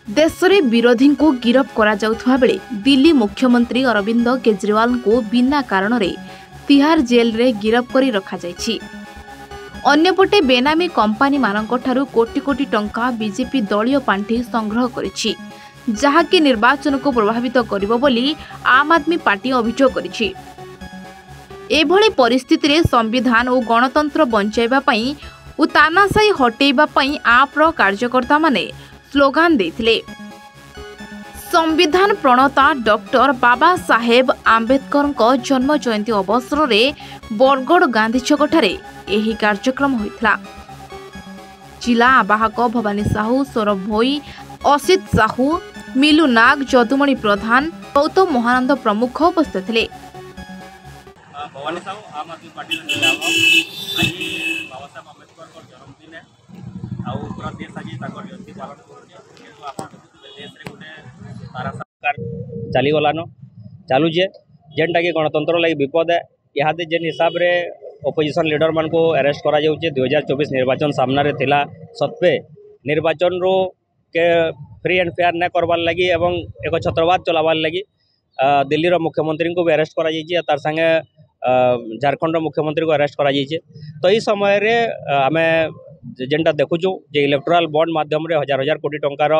देश में विरोधी को गिरफ करा जाउथवा बेले दिल्ली मुख्यमंत्री अरविंद केजरीवाल को बिना कारण रे तिहार जेल रे गिरफ करी रखा जायछि। अन्यपटे बेनामी कंपानी मानकठारु कोटी कोटी टंका बीजेपी दलीय पांठी संग्रह करिछि, जहाकि निर्वाचन को प्रभावित करिबो बोली आम आदमी पार्टी अभियोग करिछि। एभली परिस्थिति रे संविधान और गणतंत्र बंचाइबा पई और तानाशाही हटेइबा पई आप्र कार्यकर्ता माने स्लोगान देथिले। संविधान प्रणेता डॉक्टर बाबा साहेब आंबेडकर जन्म जयंती अवसर में बरगड़ गांधी छकठारे एही कार्यक्रम होइथला। जिला आवाहक भवानी साहू, सौरभ भोई, असित साहू, मिलू नाग, जदुमणि प्रधान, गौतम महानंद प्रमुख उपस्थित थे। भवानी साहू आम आदमी पार्टी आज बाबा साहेब आंबेडकर जन्मदिन है आउ पूरा देश आज जयंती पालन कर चलीगलान चलुचे जेनटा कि गणतंत्र लगी विपद है। इहादे जेन हिसाब रे ओपोजिशन लीडर मान को अरेस्ट करा जाउचे 2024 निर्वाचन सामने थिला सत्वे निर्वाचन रो के फ्री एंड फेयर न करवार लगी एवं एक छत्रवाद चलावार लगी दिल्ली रो मुख्यमंत्री को भी अरेस्ट करा जाइए, तार संगे झारखंड मुख्यमंत्री को अरेस्ट करा जाइए। तो ये समय रे आमे जेनटा देखुचु जे इलेक्टोराल बॉन्ड माध्यम रे हजार हजार कोटी टंकार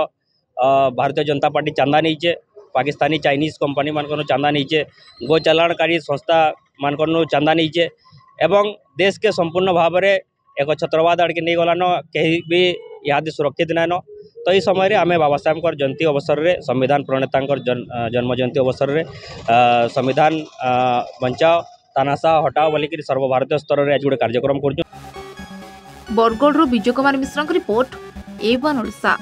भारतीय जनता पार्टी चांदा नीचे, पाकिस्तानी चाइनीज कंपनी मानकनो चांदा नीचे, गो चालाणकारी संस्था मानकनो चांदा नीचे एवं देश के संपूर्ण भाव में एक छत्रवाद आड़के नहीं गलान कहीं भी यहाँ सुरक्षित नाइन। तो ये समय रे आमे बाबा साहेब जयंती अवसर रे संविधान प्रणेता जन्म जयंती अवसर रे संविधान बचाओ तानाशाह हटाओ बोलिक सर्वभारतीय स्तर में आज गोटे कार्यक्रम कर। Bargarh Vijay Kumar Mishra report, A1 Odisha.